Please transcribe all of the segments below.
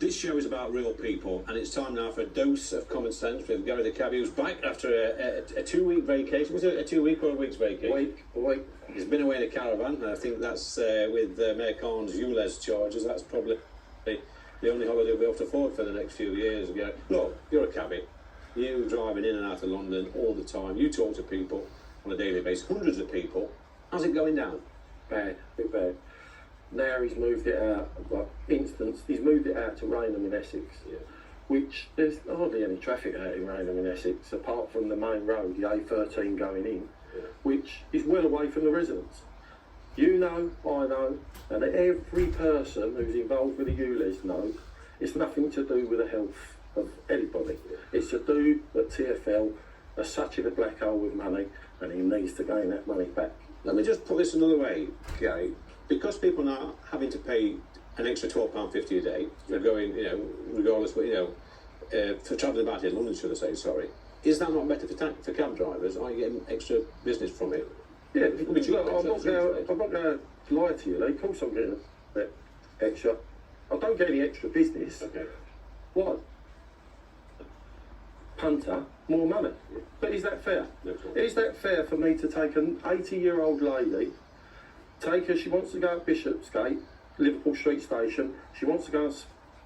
This show is about real people, and it's time now for a dose of common sense with Gary the cabbie, who's back after a 2-week vacation. Was it a 2-week or a week's vacation? Week. He's been away in a caravan, and I think that's with Mayor Khan's ULEZ charges. That's probably the only holiday we'll be able to afford for the next few years. Look, you're a cabbie. You driving in and out of London all the time. You talk to people on a daily basis, hundreds of people. How's it going down? Bad, a bit bad. Now he's moved it out, he's moved it out to Rainham in Essex, which there's hardly any traffic out in Rainham in Essex, apart from the main road, the A13 going in, which is well away from the residents. You know, I know, and every person who's involved with the ULEZ knows it's nothing to do with the health of anybody. It's to do that TfL are such in a black hole with money, and he needs to gain that money back. Let me just put this another way, Gary. Because people are now having to pay an extra £12.50 a day, they're going, regardless, for travelling about in London, should I say, sorry. Is that not better for cab drivers? Are you getting extra business from it? Yeah, I'm not going to lie to you, of course I'm getting that extra. I don't get any extra business. Okay. What? Punter, more money. But is that fair? No, is that fair for me to take an 80-year-old lady, take her, she wants to go to Bishopsgate, Liverpool Street Station, she wants to go,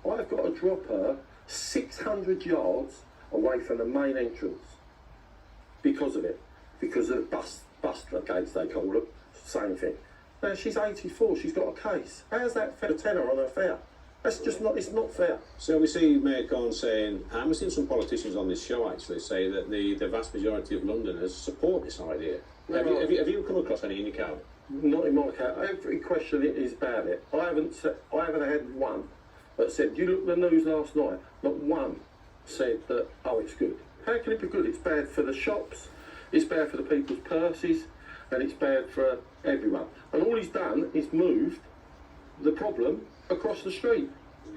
I've got to drop her 600 yards away from the main entrance because of it, because of the bus gates they call them, same thing. Now she's 84, she's got a case. How's that fair? A tenner on her fare? That's just not, it's not fair. So we see Mayor Khan saying, and we've seen some politicians on this show actually say that the vast majority of Londoners support this idea. Have you come across any in your cab? Not in my cab. Every question is about it. I haven't had one that said, you looked at the news last night, not one said that, oh, it's good. How can it be good? It's bad for the shops, it's bad for the people's purses, and it's bad for everyone. And all he's done is moved the problem across the street.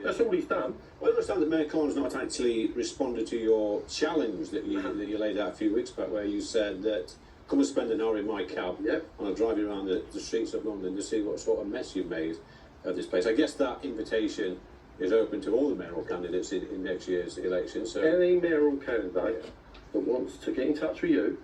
That's all he's done. I understand that Mayor Khan's not actually responded to your challenge that you laid out a few weeks back, where you said that come and spend an hour in my cab and I'll drive you around the streets of London to see what sort of mess you've made of this place. I guess that invitation is open to all the mayoral candidates in next year's election. So any mayoral candidate that wants to get in touch with you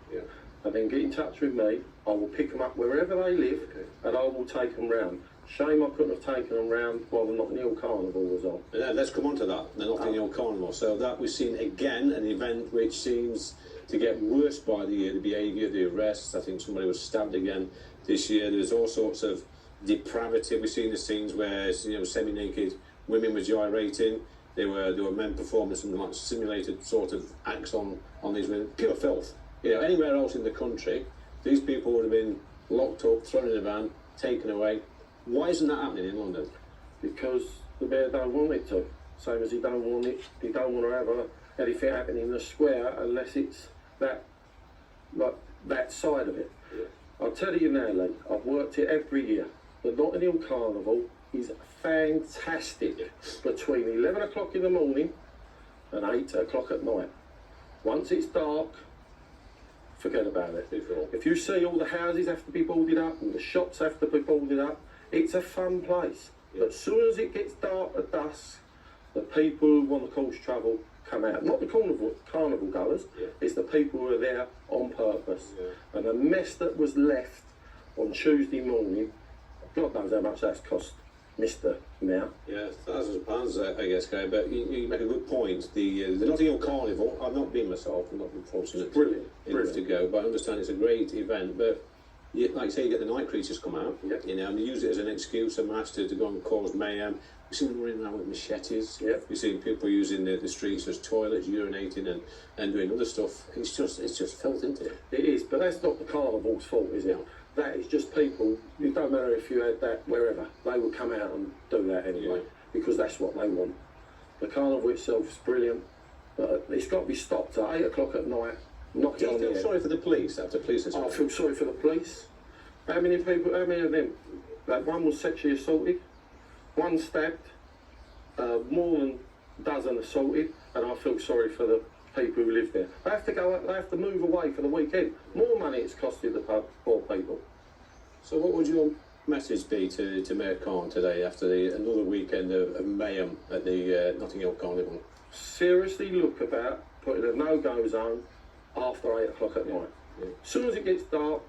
and then get in touch with me, I will pick them up wherever they live and I will take them round. Shame I couldn't have taken them round while the Notting Hill Carnival was on. Let's come on to that, the Notting Hill Carnival. So that we've seen again an event which seems to get worse by the year, the behaviour, the arrests. I think somebody was stabbed again this year. There's all sorts of depravity. We've seen the scenes where semi-naked women were gyrating. There were men performing some like simulated sort of acts on these women. Pure filth. Anywhere else in the country, these people would have been locked up, thrown in a van, taken away. Why isn't that happening in London? Because the mayor don't want it to. Same as he don't want to have anything happening in the square unless it's that side of it. I'll tell you now, Lee, I've worked it every year. The Notting Hill Carnival is fantastic between 11 o'clock in the morning and 8 o'clock at night. Once it's dark, forget about it. If you see all the houses have to be boarded up, all the shops have to be boarded up, it's a fun place. But as soon as it gets dark at dusk, the people who want to cause trouble come out. Not the carnival goers, it's the people who are there on purpose. And the mess that was left on Tuesday morning, God knows how much that's cost Mr. Mayor. Yeah, thousands of pounds, I guess, Guy. But you make a good point. The Notting Hill Carnival, I've not been myself, I've not been fortunate enough to go, but I understand it's a great event. But like you say, you get the night creatures come out, and they use it as an excuse, a match to go and cause mayhem. We've seen them running around with machetes. We've seen people using the streets as toilets, urinating and doing other stuff. It's just filth, isn't it? It is, but that's not the carnival's fault, is it? That is just people. It don't matter if you had that wherever, they would come out and do that anyway, because that's what they want. The carnival itself is brilliant, but it's got to be stopped at 8 o'clock at night. Do you feel sorry for the police after police? I feel sorry for the police. How many of them? Like one was sexually assaulted, one stabbed, more than a dozen assaulted, and I feel sorry for the people who live there. They have to go out, they have to move away for the weekend. More money it's costing the poor people. So what would your message be to Mayor Khan today after another weekend of mayhem at the Notting Hill Carnival? Seriously look about putting a no-go zone after 8 o'clock at night. As soon as it gets dark,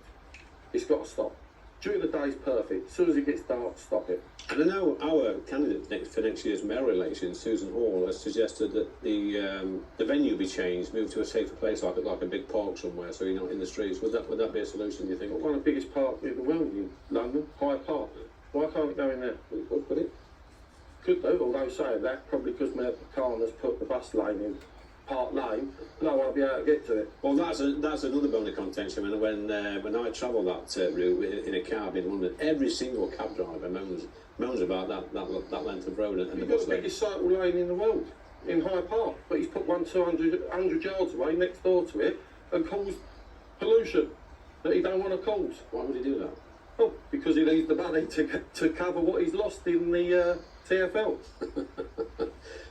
it's got to stop. During the day is perfect. As soon as it gets dark, stop it. And I know our candidate for next year's mayoral election, Susan Hall, has suggested that the venue be changed, moved to a safer place, like a big park somewhere, so you're not in the streets. Would that be a solution, do you think? One of the biggest parks in the world in London, Hyde Park. Why can't it go in there? Could it? Could do, although saying that, probably because Mayor Khan has put the bus lane in Park Lane, and I want to be able to get to it. Well, that's another bone of contention. When I travel that route in a cab in London, every single cab driver moans about that length of road and the You've bus got the lane. biggest cycle lane in the world, in Hyde Park, but he's put one 200 yards away next door to it and caused pollution that he don't want to cause. Why would he do that? Oh, because he needs the money to cover what he's lost in the TFL.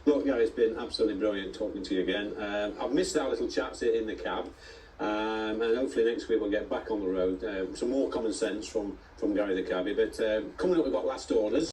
Look, Gary, it's been absolutely brilliant talking to you again. I've missed our little chats in the cab, and hopefully next week we'll get back on the road. Some more common sense from Gary the cabbie. But coming up, we've got last orders.